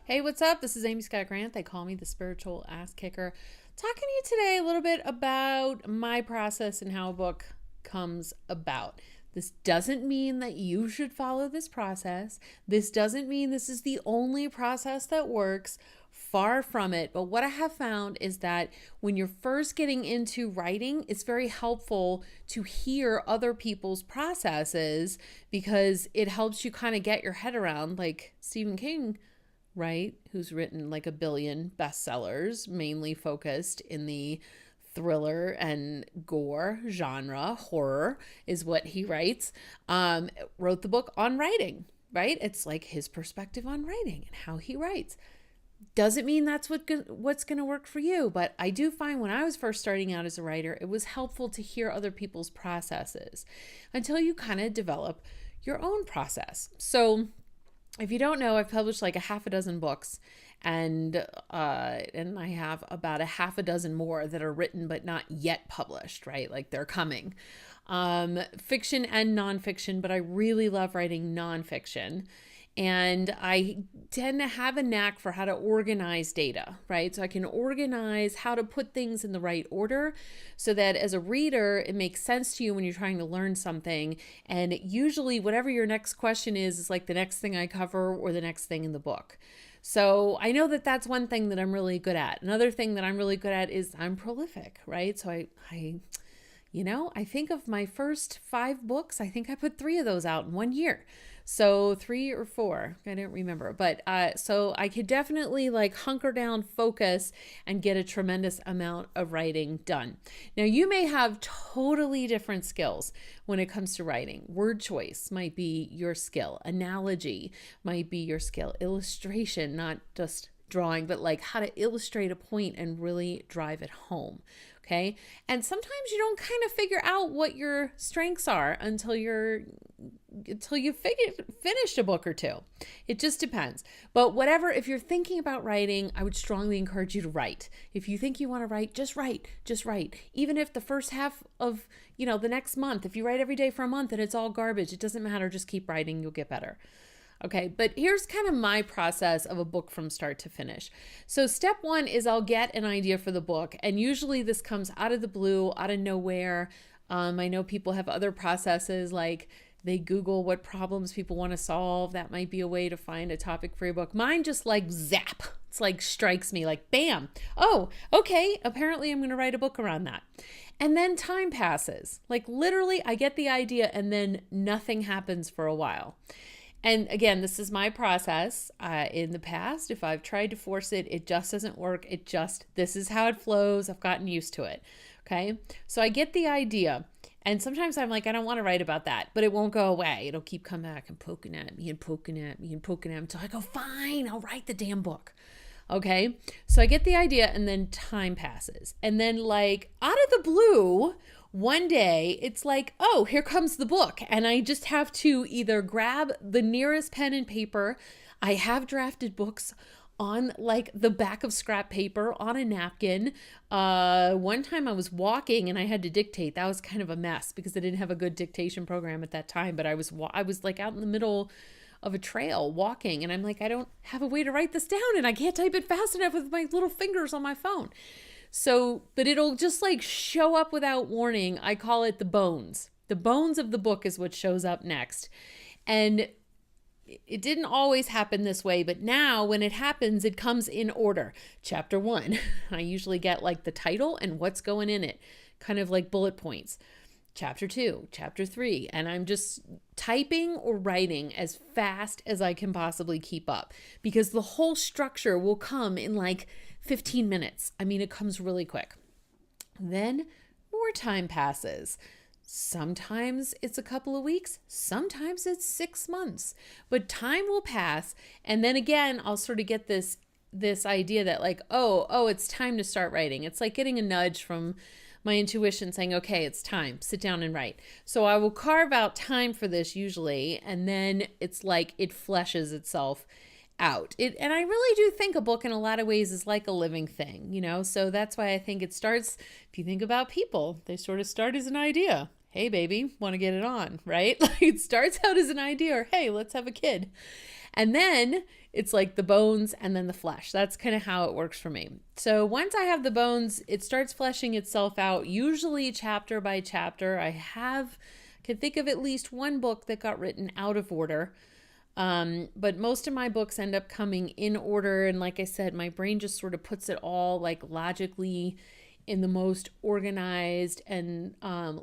Hey, what's up? This is Amy Scott Grant. They call me the spiritual ass kicker. Talking to you today a little bit about my process and how a book comes about. This doesn't mean that you should follow this process. This doesn't mean this is the only process that works. Far from it. But what I have found is that when you're first getting into writing, it's very helpful to hear other people's processes because it helps you kind of get your head around, like Stephen King, right? Who's written like a billion bestsellers, mainly focused in the thriller and gore genre. Horror is what he writes. Wrote the book on writing, right? It's like his perspective on writing and how he writes. Doesn't mean that's what's going to work for you, but I do find when I was first starting out as a writer, it was helpful to hear other people's processes until you kind of develop your own process. So if you don't know, I've published like a half a dozen books, and I have about a half a dozen more that are written but not yet published, right? Like they're coming. Fiction and nonfiction, but I really love writing nonfiction. And I tend to have a knack for how to organize data, right? So I can organize how to put things in the right order so that as a reader, it makes sense to you when you're trying to learn something. And usually whatever your next question is like the next thing I cover or the next thing in the book. So I know that that's one thing that I'm really good at. Another thing that I'm really good at is I'm prolific, right? So I think of my first 5 books, I think I put 3 of those out in 1 year. So 3 or 4, I don't remember. But so I could definitely like hunker down, focus, and get a tremendous amount of writing done. Now you may have totally different skills when it comes to writing. Word choice might be your skill. Analogy might be your skill. Illustration, not just drawing, but like how to illustrate a point and really drive it home. Okay. And sometimes you don't kind of figure out what your strengths are until you've finished a book or two. It just depends. But whatever, if you're thinking about writing, I would strongly encourage you to write. If you think you want to write, just write. Even if the first half of, the next month, if you write every day for a month and it's all garbage, it doesn't matter. Just keep writing. You'll get better. Okay, but here's kind of my process of a book from start to finish. So step 1 is I'll get an idea for the book. And usually this comes out of the blue, out of nowhere. I know people have other processes like they Google what problems people want to solve. That might be a way to find a topic for your book. Mine just like zap. It's like strikes me like bam. Oh, okay. Apparently I'm going to write a book around that. And then time passes. Like literally I get the idea and then nothing happens for a while. And again, this is my process. In the past, if I've tried to force it, it just doesn't work. This is how it flows. I've gotten used to it. Okay. So I get the idea. And sometimes I'm like, I don't want to write about that, but it won't go away. It'll keep coming back and poking at me and poking at me and poking at me until I go, fine, I'll write the damn book. Okay. So I get the idea and then time passes. And then like out of the blue, one day it's like, oh, here comes the book. And I just have to either grab the nearest pen and paper. I have drafted books on like the back of scrap paper on a napkin. One time I was walking and I had to dictate. That was kind of a mess because I didn't have a good dictation program at that time. But I was like out in the middle of a trail walking and I'm like, I don't have a way to write this down and I can't type it fast enough with my little fingers on my phone. So, but it'll just like show up without warning. I call it the bones. The bones of the book is what shows up next. And it didn't always happen this way, but now when it happens, it comes in order. Chapter 1, I usually get like the title and what's going in it, kind of like bullet points. Chapter 2, chapter 3, and I'm just typing or writing as fast as I can possibly keep up because the whole structure will come in like 15 minutes. I mean, it comes really quick. Then more time passes. Sometimes it's a couple of weeks, sometimes it's 6 months, but time will pass. And then again, I'll sort of get this idea that like, oh, it's time to start writing. It's like getting a nudge from my intuition saying, okay, it's time, sit down and write. So I will carve out time for this usually. And then it's like, it fleshes itself out. And I really do think a book in a lot of ways is like a living thing, so that's why I think it starts, if you think about people, they sort of start as an idea. Hey, baby, want to get it on, right? Like it starts out as an idea or, hey, let's have a kid. And then it's like the bones and then the flesh. That's kind of how it works for me. So once I have the bones, it starts fleshing itself out, usually chapter by chapter. I can think of at least one book that got written out of order. But most of my books end up coming in order. And like I said, my brain just sort of puts it all like logically in the most organized and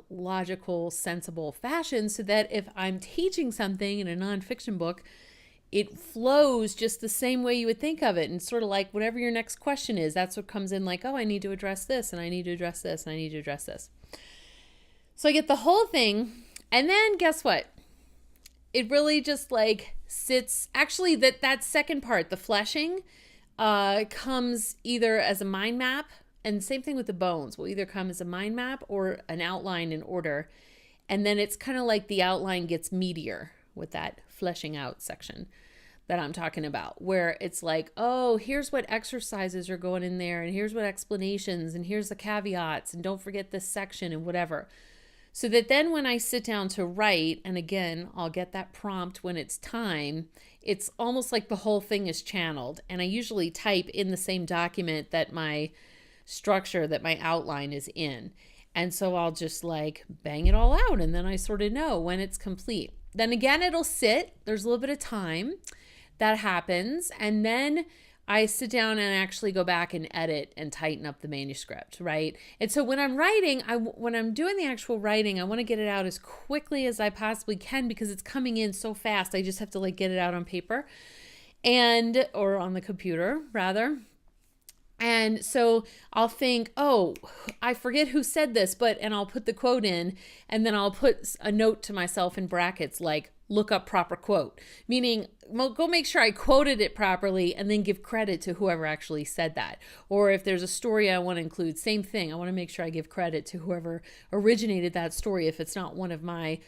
logical, sensible fashion, so that if I'm teaching something in a nonfiction book, it flows just the same way you would think of it. And sort of like whatever your next question is, that's what comes in, like, oh, I need to address this, and I need to address this, and I need to address this. So I get the whole thing. And then guess what? It really just like sits, actually that second part, the fleshing, comes either as a mind map, and same thing with the bones, will either come as a mind map or an outline in order. And then it's kind of like the outline gets meatier with that fleshing out section that I'm talking about, where it's like, oh, here's what exercises are going in there, and here's what explanations, and here's the caveats, and don't forget this section and whatever. So that then when I sit down to write, and again, I'll get that prompt when it's time, it's almost like the whole thing is channeled. And I usually type in the same document that my structure, that my outline is in. And so I'll just like bang it all out, and then I sort of know when it's complete. Then again, it'll sit. There's a little bit of time that happens. And then I sit down and actually go back and edit and tighten up the manuscript, right? And so when I'm writing, when I'm doing the actual writing, I want to get it out as quickly as I possibly can, because it's coming in so fast. I just have to like get it out on paper or on the computer rather. And so I'll think, oh, I forget who said this, and I'll put the quote in, and then I'll put a note to myself in brackets, like, look up proper quote, meaning go make sure I quoted it properly, and then give credit to whoever actually said that. Or if there's a story I want to include, same thing. I want to make sure I give credit to whoever originated that story if it's not one of my,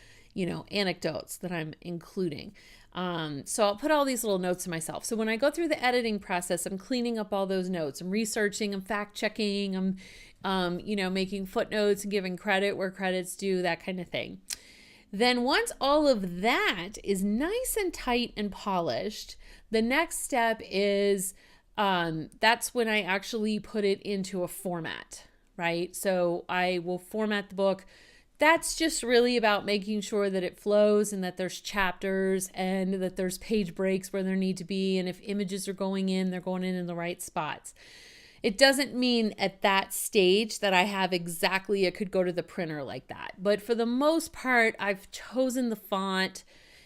anecdotes that I'm including. So I'll put all these little notes to myself. So when I go through the editing process, I'm cleaning up all those notes. I'm researching, I'm fact checking, I'm, making footnotes and giving credit where credit's due, that kind of thing. Then once all of that is nice and tight and polished, the next step is, that's when I actually put it into a format, right? So I will format the book. That's just really about making sure that it flows, and that there's chapters, and that there's page breaks where there need to be. And if images are going in, they're going in the right spots. It doesn't mean at that stage that I have exactly, it could go to the printer like that. But for the most part, I've chosen the font.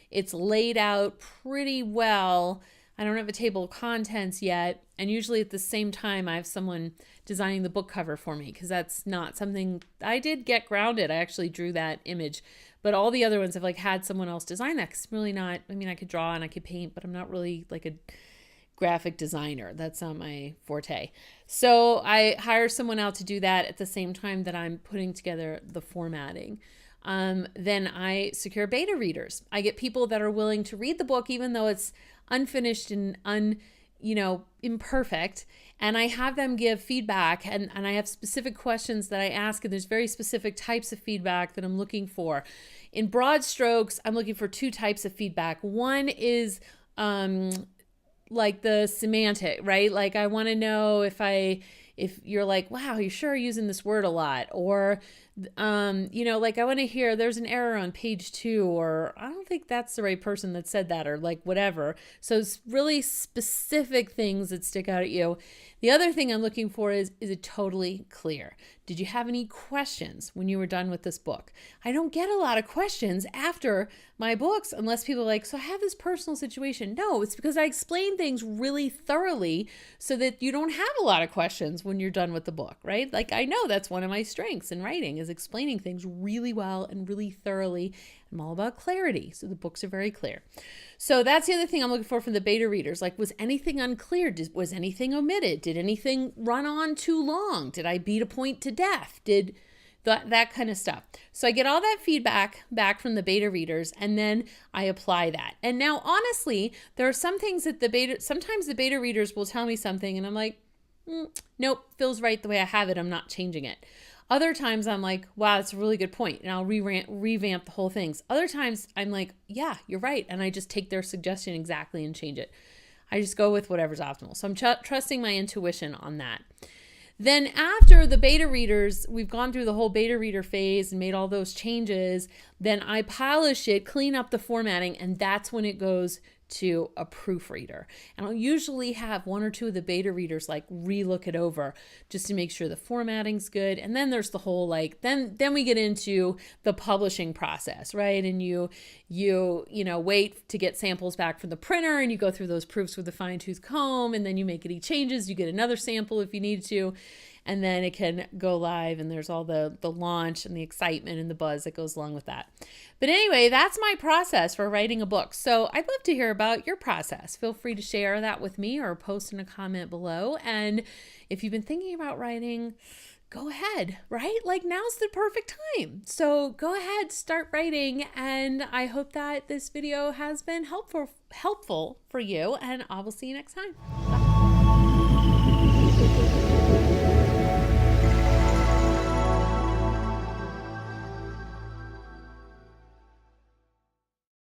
It's laid out pretty well. I don't have a table of contents yet. And usually at the same time, I have someone designing the book cover for me, because that's not something I did get grounded. I actually drew that image, but all the other ones I've like had someone else design that, because I'm really not, I could draw and I could paint, but I'm not really like a graphic designer. That's not my forte. So I hire someone out to do that at the same time that I'm putting together the formatting. Then I secure beta readers. I get people that are willing to read the book, even though it's unfinished and imperfect. And I have them give feedback, and I have specific questions that I ask, and there's very specific types of feedback that I'm looking for. In broad strokes, I'm looking for two types of feedback. One is like the semantic, right? Like I want to know if you're like, wow, you sure are using this word a lot, or like I want to hear there's an error on page 2, or I don't think that's the right person that said that, or like whatever. So it's really specific things that stick out at you. The other thing I'm looking for is it totally clear? Did you have any questions when you were done with this book? I don't get a lot of questions after my books unless people are like, so I have this personal situation. No, it's because I explain things really thoroughly so that you don't have a lot of questions when you're done with the book, right? Like I know that's one of my strengths in writing, is explaining things really well and really thoroughly. I'm all about clarity, so the books are very clear. So that's the other thing I'm looking for from the beta readers. Like, was anything unclear? Was anything omitted? Did anything run on too long? Did I beat a point to death? Did that kind of stuff. So I get all that feedback back from the beta readers, and then I apply that. And now, honestly, there are some things that sometimes the beta readers will tell me something, and I'm like, nope, feels right the way I have it. I'm not changing it. Other times I'm like, wow, that's a really good point, and I'll revamp the whole things. Other times I'm like, yeah, you're right, and I just take their suggestion exactly and change it. I just go with whatever's optimal. So I'm trusting my intuition on that. Then after the beta readers, we've gone through the whole beta reader phase and made all those changes, then I polish it, clean up the formatting, and that's when it goes to a proofreader. And I'll usually have one or two of the beta readers like relook it over just to make sure the formatting's good. And then there's the whole then we get into the publishing process, right? And you wait to get samples back from the printer, and you go through those proofs with a fine-tooth comb, and then you make any changes, you get another sample if you need to, and then it can go live, and there's all the launch and the excitement and the buzz that goes along with that. But anyway, that's my process for writing a book. So I'd love to hear about your process. Feel free to share that with me or post in a comment below. And if you've been thinking about writing, go ahead, right? Like, now's the perfect time. So go ahead, start writing. And I hope that this video has been helpful for you, and I will see you next time.